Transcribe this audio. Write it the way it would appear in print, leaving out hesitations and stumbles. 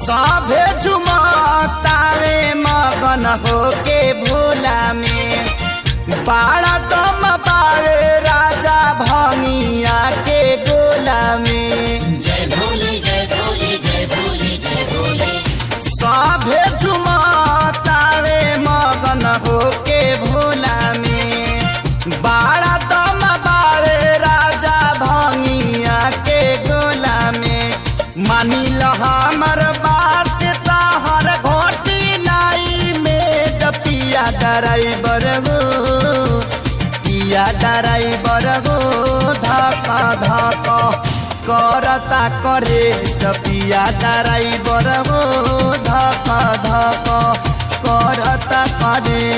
सभे झुमतावे मगन होके भोला में बाड़ा दम पावे राजा भंगिया के गोला में। जय भोले जय भोले जय भोले जय भोले। सभे झुमतावे मगन होके भोला में बाड़ा दम पावे राजा भंगिया के गोला में। मानी ल हमर बात तहर घोटी नाई में जपिया ड्राइवर गो पिया ड्राइवर गो धक धक करता करे जपिया ड्राइवर गो धक धक करता करे।